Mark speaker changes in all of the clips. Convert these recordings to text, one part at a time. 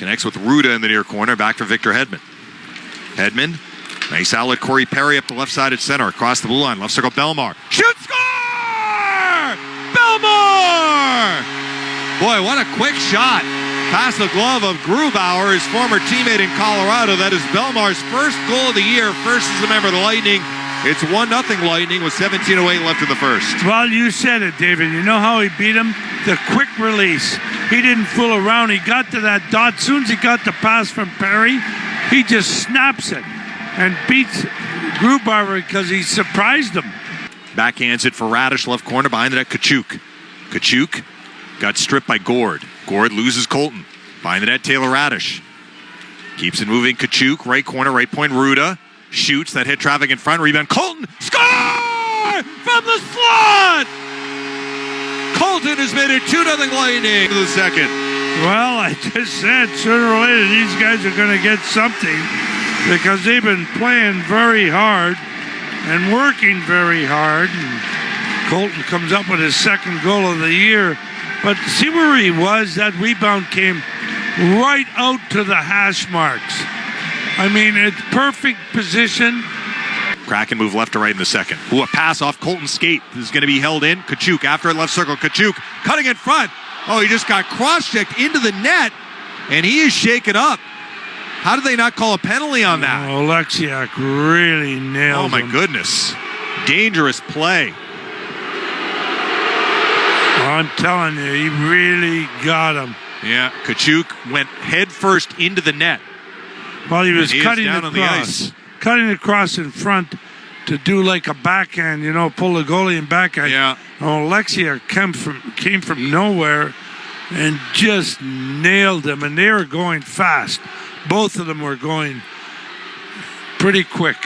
Speaker 1: Connects with Ruda in the near corner. Back for Victor Hedman. Hedman, nice outlet. Corey Perry up the left side at center. Across the blue line. Left circle, Bellemare. Shoot, score! Bellemare! Boy, what a quick shot. Past the glove of Grubauer, his former teammate in Colorado. That is Bellemare's first goal of the year. First as a member of the Lightning. It's 1-0 Lightning with 17:08 left in the first.
Speaker 2: Well, you said it, David. You know how he beat him? The quick release. He didn't fool around. He got to that dot. As soon as he got the pass from Perry, he just snaps it and beats Grubauer because he surprised him.
Speaker 1: Backhands it for Radish, left corner, behind the net, Tkachuk. Tkachuk got stripped by Gord. Gord loses Colton. Behind the net, Taylor Radish. Keeps it moving, Tkachuk, right corner, right point, Ruda. Shoots, that hit traffic in front, rebound, Colton, score! From the slot! Colton has made it 2-0 Lightning to the second.
Speaker 2: Well, I just said, sooner or later, these guys are going to get something because they've been playing very hard and working very hard. And Colton comes up with his second goal of the year. But see where he was? That rebound came right out to the hash marks. I mean, it's perfect position.
Speaker 1: Kraken move left to right in the second. Ooh, a pass off Colton's skate. This is going to be held in. Tkachuk after it, left circle. Tkachuk cutting in front. Oh, he just got cross-checked into the net, and he is shaken up. How did they not call a penalty on that?
Speaker 2: Oh, Oleksiak really nailed him.
Speaker 1: Oh, my goodness. Dangerous play.
Speaker 2: I'm telling you, he really got him.
Speaker 1: Yeah, Tkachuk went head first into the net.
Speaker 2: Well, he was cutting
Speaker 1: down on the ice.
Speaker 2: Cutting across in front to do like a backhand, you know, pull the goalie and backhand.
Speaker 1: Yeah.
Speaker 2: Alexia came from nowhere and just nailed him, and they were going fast. Both of them were going pretty quick.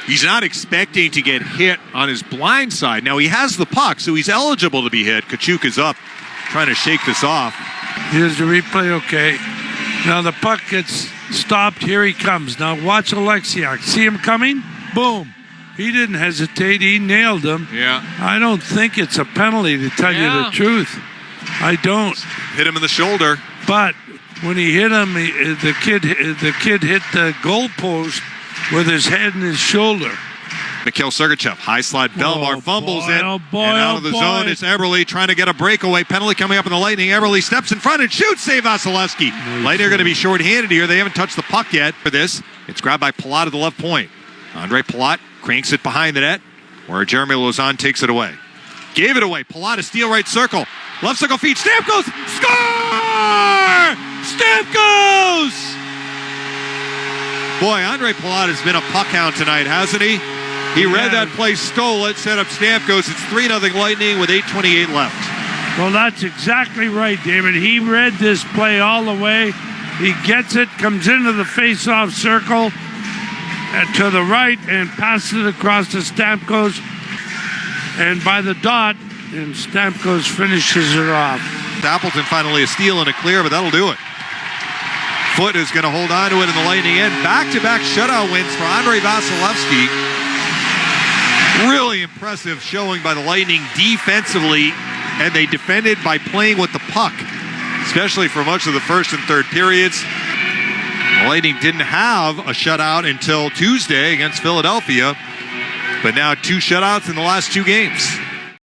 Speaker 1: He's not expecting to get hit on his blind side. Now he has the puck, so he's eligible to be hit. Tkachuk is up, trying to shake this off.
Speaker 2: Here's the replay, okay. Now the puck gets stopped. Here he comes. Now watch Oleksiak. See him coming? Boom. He didn't hesitate. He nailed him.
Speaker 1: Yeah.
Speaker 2: I don't think it's a penalty, to tell you the truth. I don't.
Speaker 1: Hit him in the shoulder.
Speaker 2: But when he hit him, the kid hit the goalpost with his head and his shoulder.
Speaker 1: Mikhail Sergachev, high slide, Bellemare fumbles it,
Speaker 2: oh boy,
Speaker 1: and out of the zone, it's Eberle trying to get a breakaway. Penalty coming up in the Lightning. Eberle steps in front and shoots, save Vasilevsky. Lightning are going to be shorthanded here. They haven't touched the puck yet for this. It's grabbed by Palat at the left point. Andre Palat cranks it behind the net, where Jeremy Lauzon takes it away. Gave it away. Palat, a steal right circle. Left circle feed. Stamkos, score! Stamkos! Boy, Andre Palat has been a puck hound tonight, hasn't he? He read that play, stole it, set up Stamkos. It's 3-0 Lightning with 8:28 left.
Speaker 2: Well, that's exactly right, David. He read this play all the way. He gets it, comes into the face-off circle to the right and passes it across to Stamkos. And by the dot, and Stamkos finishes it off.
Speaker 1: Appleton finally a steal and a clear, but that'll do it. Foote is going to hold on to it in the Lightning end. Back-to-back shutout wins for Andre Vasilevsky. Really impressive showing by the Lightning defensively, and they defended by playing with the puck, especially for much of the first and third periods. The Lightning didn't have a shutout until Tuesday against Philadelphia, but now 2 shutouts in the last 2 games.